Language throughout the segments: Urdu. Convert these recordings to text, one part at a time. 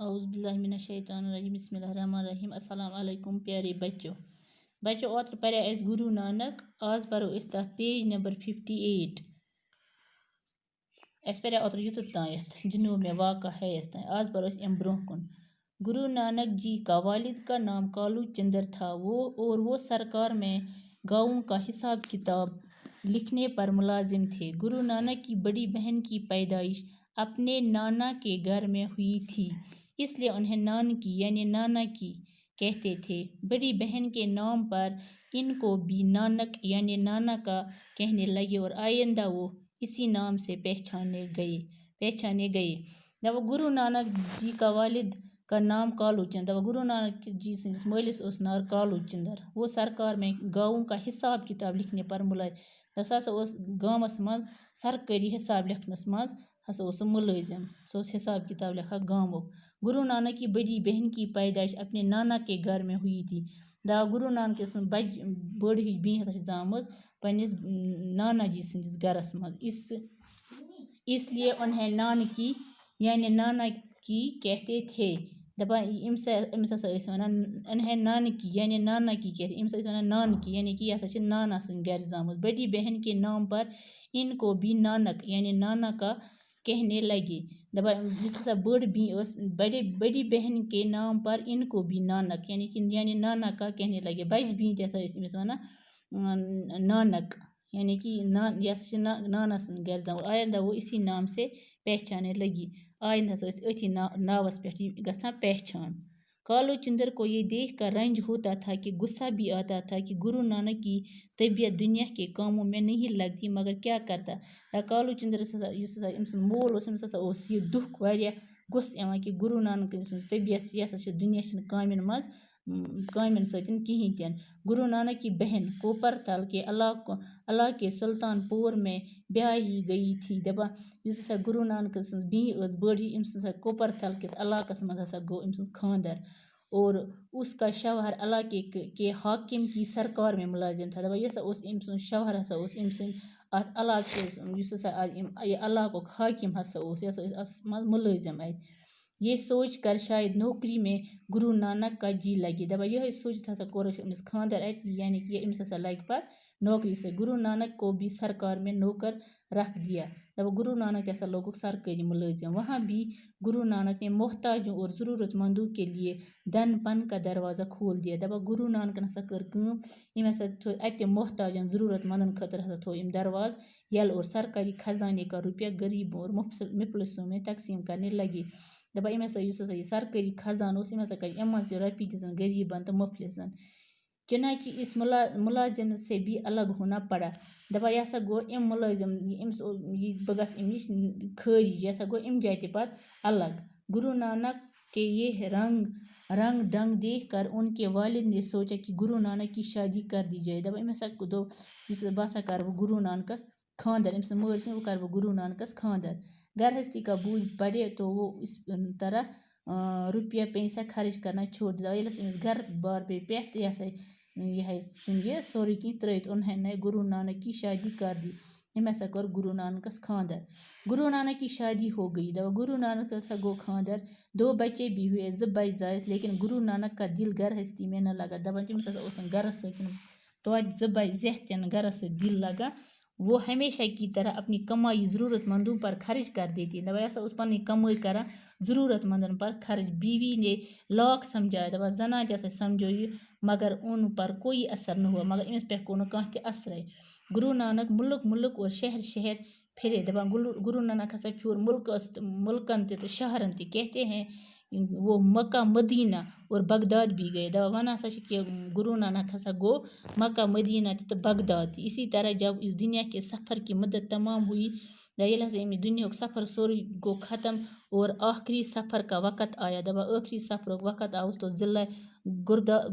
اعوذ باللہ من الشیطان الرجیم بسم اللہ الرحمن الرحیم السلام علیکم پیارے بچو اوتر پریا اس گرو نانک آز پرو اس تحت پیج نمبر 58 اس پریا اوتر یوت تانیت جنوب میں واقع ہے اس تان آز پرو اس ام برہ کن گرو نانک جی کا والد کا نام کالو چندر تھا وہ سرکار میں گاؤں کا حساب کتاب لکھنے پر ملازم تھے۔ گرو نانک کی بڑی بہن کی پیدائش اپنے نانا کے گھر میں ہوئی تھی، اس لیے انہیں نانکی یعنی نانا کی کہتے تھے۔ بڑی بہن کے نام پر ان کو بھی نانک یعنی نانا کا کہنے لگے اور آئندہ وہ اسی نام سے پہچانے گئے۔ جب گرو نانک جی کا والد کا نام کالو چندر، گرو نانک جی سندس مالس اس نار کالو چندر، وہ سرکار میں گاؤں کا حساب کتاب لکھنے پر ملازم سا گامس مز سرکاری حساب لکھنس مز ہسا ملازم حساب کتاب لکھا گامو۔ گرو نانک کی بڑی بہن کی پیدائش اپنے نانا کے گھر میں ہوئی تھی۔ گرو نانک بڑ ہج بین ہسا زامز پنس نانا جی سندس گھرس مز، اس لیے انہیں نانکی یعنی نانا کی کہتے تھے۔ امس ہسا ونان انہیں نانکی یعنی نانا کی کہتے، امس ونان نانکی یعنی کہ یہ ہسا نانا سند گھر زامت۔ بڑی بہن کے نام پر ان کو بھی نانک یعنی نانا کا کہنے لگے۔ بڑی بہن کے نام پر ان کو بھی نانک یعنی نانا کا کہنے لگے۔ بج بین تہ امس ونان نانک یعنی کہ یہ نانا سند گھر زامت، آئندہ وہ اسی نام سے پہچانے لگی۔ آئندہ ہسا اتھی ناوس پہ گژھان پہچان۔ کالو چندر کو یہ دیکھ کر رنج ہوتا تھا کہ غصہ بھی آتا تھا کہ گرو نانک کی طبیعت دنیا کے کاموں میں نہیں لگتی، مگر کیا کرتا۔ کالو چندر مول اس یہ دکھ واریاہ غصہ یوان کہ گرو نانک سن طبیعت یہ دنیا کامن مز کامن ستن کہین تین۔ گرو نانک کی بہن کوپر تل کے علاقے سلطان پور میں بیاہی گئی تھی۔ گرو نانک سن بین اس بڑ ہی امس کوپر تل کس علاقس مز گو امس خاندر اور اس کا شوہر علاقے کے حاکم کی سرکار میں ملازم تھا۔ یہ امس شوہر ہسا امس علاقہ حاکم ہسا ملازم ات۔ یہ سوچ کر شاید نوکری میں گرو نانک کا جی لگے۔ یہ سوچ ہسا کور امس خاندر ات یعنی کہ امس ہسا لگ پت نوکری سے۔ گرو نانک کو بھی سرکار میں نوکر رکھ دیا۔ گرو نانک ہسا لوگ سرکاری ملازم۔ وہاں بھی گرو نانک نے محتاجوں اور ضرورت مندوں کے لیے دن پن کا دروازہ کھول دیا۔ گرو نانک ہسا کر کام، ام ہسا تھو ات محتاجن ضرورت مندن خاطر ہسا تھو ام درواز یل اور سرکاری خزانے کا روپیہ غریبوں اور مفلسوں میں تقسیم کرنے لگے۔ ام ہسا یہ سرکاری خزانہ ام ہسا کر ام مز روپیہ دژن غریبن تو مفلسن۔ چنانچہ اس ملازم سے بھی الگ ہونا پڑا۔ یہ ہسا گو ام ملازم بہ گژھ ام نش خارج، یہ ہسا گو ام جائے تہ پتہ الگ۔ گرو نانک کے یہ رنگ ڈھنگ دیکھ کر ان کے والد نے سوچا کہ گرو نانک کی شادی کر دی جائے۔ ام ہسا دوپ بہ ہسا کرو گرو نانکس خاندر، ام سند مٲل بہ کرو گرو نانکس خاندر۔ گرہستی کا بوجھ بڑھے تو وہ اس طرح روپیہ پیسہ خرچ کرنا چھوڑ دیا۔ ییلس امس گھر بار پہ پٮ۪ٹھ یہ ہسا یہ سورُے کینٛہہ ترٲیِتھ انہیں گرو نانک کی شادی کر دی۔ ام ہسا کر گرو نانکس خاندر۔ گرو نانک کی شادی ہو گئی۔ گرو نانک ہسا گو خاندر، 2 بچے بھی ہوئے، 2 بچ زائس، لیکن گرو نانک کا دل گرہستی میں نہ لگا۔ تمس ہسا اوسن گرس ستۍ توتہِ 2 بچ زیتھ تہِ نہٕ گرس سۭتۍ دل لگا۔ وہ ہمیشہ کی طرح اپنی کمائی ضرورت مندوں پر خرچ کر دیتی۔ یہ ہسا اس پننی کمائی کران ضرورت مندن پر خرچ۔ بیوی نے لاکھ سمجھایا، زنان تہ سمجھو مگر ان پر کوئی اثر نہ ہوا، مگر امس پہ گو نہ کانٛہہ تہ اثرے۔ گرو نانک ملک اور شہر پھرے۔ گرو نانک ہسا پھیور ملکن تہ شہرن تہ، کہتے ہیں وہ مکہ مدینہ اور بغداد بھی گئے۔ ون ہسا چھ کہ گرو نانک ہسا گو مکہ مدینہ تہ بغداد تہ۔ اسی طرح جب اس دنیا کے سفر کی مدت تمام ہوئی، ییٚلہِ ہسا امہِ دنیاہُک سفر سورُے گو ختم اور آخری سفر کا وقت آیا۔ آخری سفرک وقت آو تو ضلع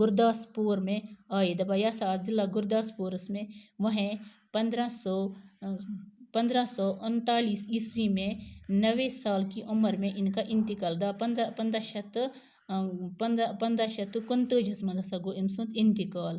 گرداسپور میں آئے۔ یہ ہسا آو ضلع گرداسپورس میں۔ وہیں 1539 عیسوی میں 90 سال کی عمر میں ان کا انتقال۔ 1529 مز ہسا گو ام سند انتقال۔